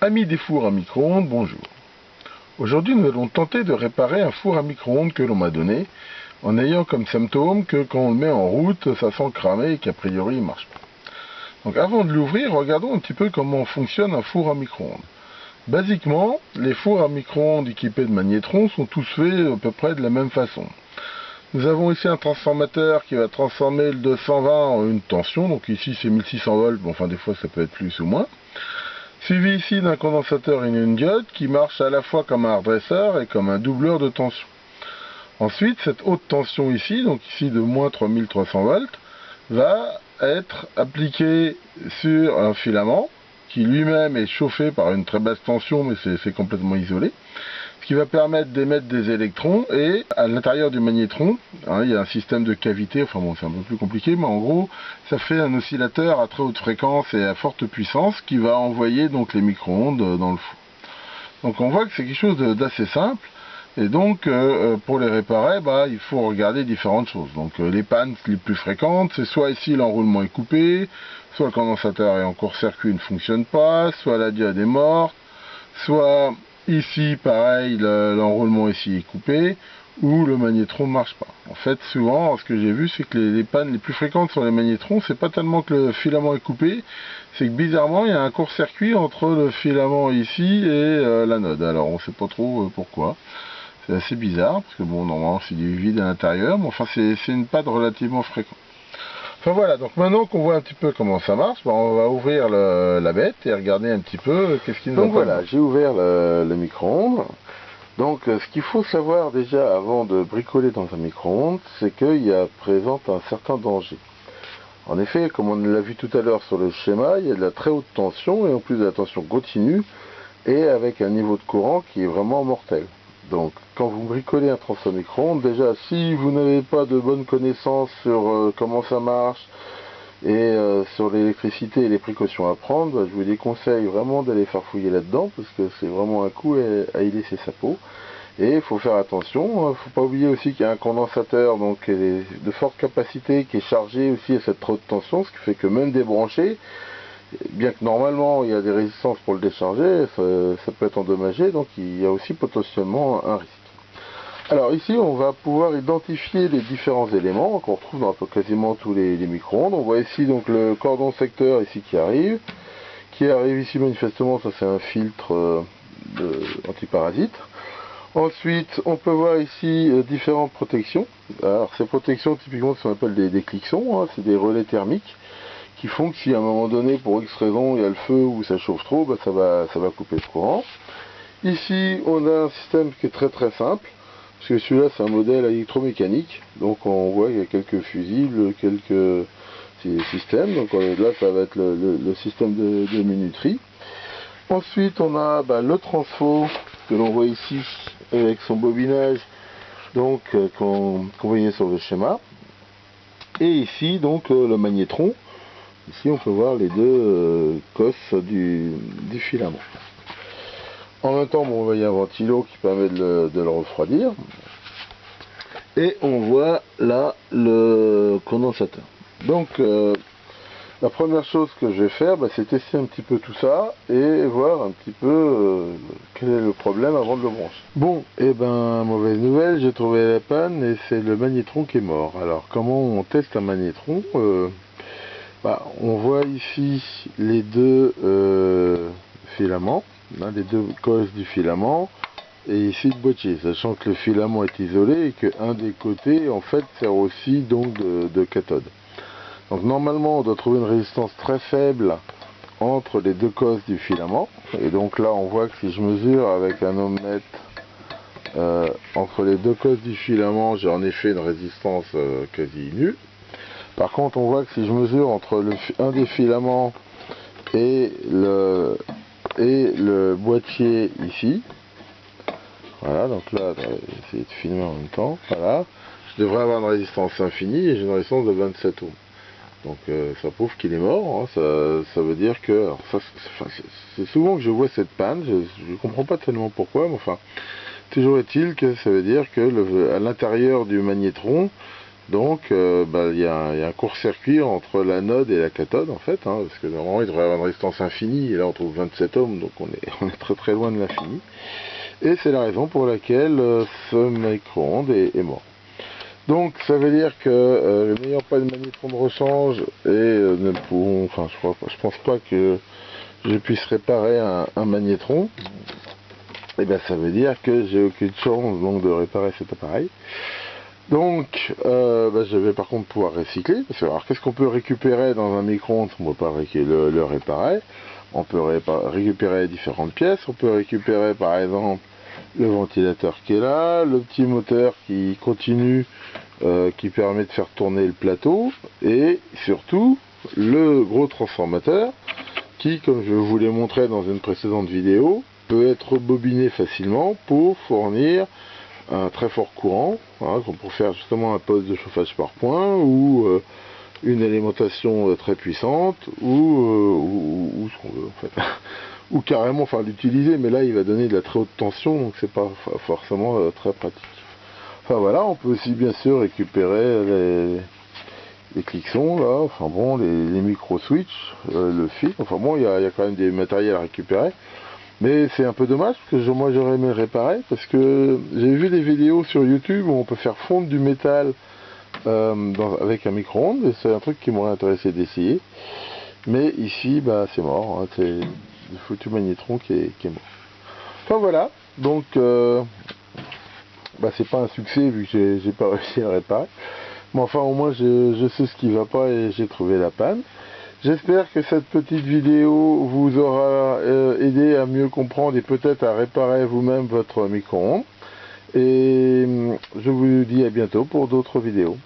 Amis des fours à micro-ondes, bonjour. Aujourd'hui, nous allons tenter de réparer un four à micro-ondes que l'on m'a donné, en ayant comme symptôme que quand on le met en route, ça sent cramer et qu'a priori il ne marche pas. Donc avant de l'ouvrir, regardons un petit peu comment fonctionne un four à micro-ondes. Basiquement, les fours à micro-ondes équipés de magnétrons sont tous faits à peu près de la même façon. Nous avons ici un transformateur qui va transformer le 220 en une tension, donc ici c'est 1600 volts, bon, enfin des fois ça peut être plus ou moins. Suivi ici d'un condensateur et une diode qui marche à la fois comme un redresseur et comme un doubleur de tension. Ensuite, cette haute tension ici, donc ici de moins 3300 volts, va être appliquée sur un filament qui lui-même est chauffé par une très basse tension, mais c'est complètement isolé, ce qui va permettre d'émettre des électrons, et à l'intérieur du magnétron, il y a un système de cavité, enfin bon c'est un peu plus compliqué, mais en gros ça fait un oscillateur à très haute fréquence et à forte puissance qui va envoyer donc les micro-ondes dans le four. Donc on voit que c'est quelque chose d'assez simple, et donc pour les réparer, il faut regarder différentes choses. Donc les pannes les plus fréquentes, c'est soit ici l'enroulement est coupé, soit le condensateur est en court-circuit, ne fonctionne pas, soit la diode est morte, soit ici pareil l'enroulement ici est coupé, ou le magnétron ne marche pas. En fait souvent ce que j'ai vu c'est que les pannes les plus fréquentes sur les magnétrons, c'est pas tellement que le filament est coupé, c'est que bizarrement il y a un court-circuit entre le filament ici et l'anode. Alors on sait pas trop pourquoi. C'est assez bizarre, parce que bon, normalement c'est du vide à l'intérieur, mais enfin c'est une panne relativement fréquente. Enfin voilà, donc maintenant qu'on voit un petit peu comment ça marche, on va ouvrir la bête et regarder un petit peu qu'est-ce qui nous attend. Donc voilà, j'ai ouvert le micro-ondes. Donc ce qu'il faut savoir déjà avant de bricoler dans un micro-ondes, c'est qu'il y a présente un certain danger. En effet, comme on l'a vu tout à l'heure sur le schéma, il y a de la très haute tension, et en plus de la tension continue, et avec un niveau de courant qui est vraiment mortel. Donc quand vous bricolez un transfert micro-ondes, déjà si vous n'avez pas de bonnes connaissances sur comment ça marche et sur l'électricité et les précautions à prendre, je vous déconseille vraiment d'aller farfouiller là-dedans, parce que c'est vraiment un coup à y laisser sa peau. Et il faut faire attention, il ne faut pas oublier aussi qu'il y a un condensateur donc de forte capacité qui est chargé aussi à cette trop haute tension, ce qui fait que même débranché, bien que normalement il y a des résistances pour le décharger, ça peut être endommagé, donc il y a aussi potentiellement un risque. Alors ici on va pouvoir identifier les différents éléments qu'on retrouve dans quasiment tous les micro-ondes. On voit ici donc le cordon secteur ici qui arrive ici manifestement, ça c'est un filtre antiparasite. Ensuite on peut voir ici différentes protections. Alors ces protections typiquement ce qu'on appelle des clixons, c'est des relais thermiques qui font que si à un moment donné pour X raison il y a le feu ou ça chauffe trop, ça va couper le courant. Ici on a un système qui est très simple, parce que celui-là c'est un modèle électromécanique, donc on voit qu'il y a quelques fusibles, quelques systèmes, donc là ça va être le système de minuterie. Ensuite on a le transfo que l'on voit ici avec son bobinage, donc qu'on voyait sur le schéma, et ici donc le magnétron. Ici on peut voir les deux cosses du filament. En même temps, on voit un ventilo qui permet de le refroidir. Et on voit là le condensateur. Donc la première chose que je vais faire, c'est tester un petit peu tout ça et voir un petit peu quel est le problème avant de le brancher. Bon, et mauvaise nouvelle, j'ai trouvé la panne et c'est le magnétron qui est mort. Alors comment on teste un magnétron? On voit ici les deux filaments, les deux cosses du filament, et ici le boîtier, sachant que le filament est isolé et qu'un des côtés en fait sert aussi donc de cathode. Donc normalement on doit trouver une résistance très faible entre les deux cosses du filament, et donc là on voit que si je mesure avec un ohmmètre entre les deux cosses du filament, j'ai en effet une résistance quasi nulle. Par contre on voit que si je mesure entre un des filaments et le boîtier ici, voilà, donc là, on va essayer de filmer en même temps, voilà, je devrais avoir une résistance infinie et j'ai une résistance de 27 ohms. Donc ça prouve qu'il est mort, ça veut dire que, c'est souvent que je vois cette panne, je comprends pas tellement pourquoi, mais enfin, toujours est-il que ça veut dire que à l'intérieur du magnétron, Donc il y a un court-circuit entre l'anode et la cathode en fait, hein, parce que normalement il devrait y avoir une résistance infinie, et là on trouve 27 ohms, donc on est très très loin de l'infini. Et c'est la raison pour laquelle ce micro-ondes est mort. Donc ça veut dire que n'ayant pas de magnétron de rechange et ne pouvons, enfin je pense pas que je puisse réparer un magnétron, et bien ça veut dire que j'ai aucune chance donc de réparer cet appareil. Donc je vais par contre pouvoir recycler, parce que alors qu'est-ce qu'on peut récupérer dans un micro-ondes? On ne peut pas le réparer. On peut récupérer différentes pièces, on peut récupérer par exemple le ventilateur qui est là, le petit moteur qui continue, qui permet de faire tourner le plateau, et surtout le gros transformateur qui, comme je vous l'ai montré dans une précédente vidéo, peut être bobiné facilement pour fournir un très fort courant, hein, pour faire justement un poste de chauffage par point, ou une alimentation très puissante, ou ce qu'on veut en fait. Ou carrément l'utiliser, mais là il va donner de la très haute tension, donc c'est pas forcément très pratique. Enfin voilà, on peut aussi bien sûr récupérer les cliquetsons là, enfin bon, les micro-switch, le fil, enfin bon, il y a quand même des matériels à récupérer. Mais c'est un peu dommage, parce que moi j'aurais aimé le réparer, parce que j'ai vu des vidéos sur YouTube où on peut faire fondre du métal avec un micro-ondes, et c'est un truc qui m'aurait intéressé d'essayer. Mais ici, c'est mort, hein, c'est le foutu magnétron qui est mort. Enfin voilà, donc c'est pas un succès vu que j'ai pas réussi à le réparer. Mais enfin au moins je sais ce qui va pas et j'ai trouvé la panne. J'espère que cette petite vidéo vous aura aidé à mieux comprendre et peut-être à réparer vous-même votre micro-ondes. Et je vous dis à bientôt pour d'autres vidéos.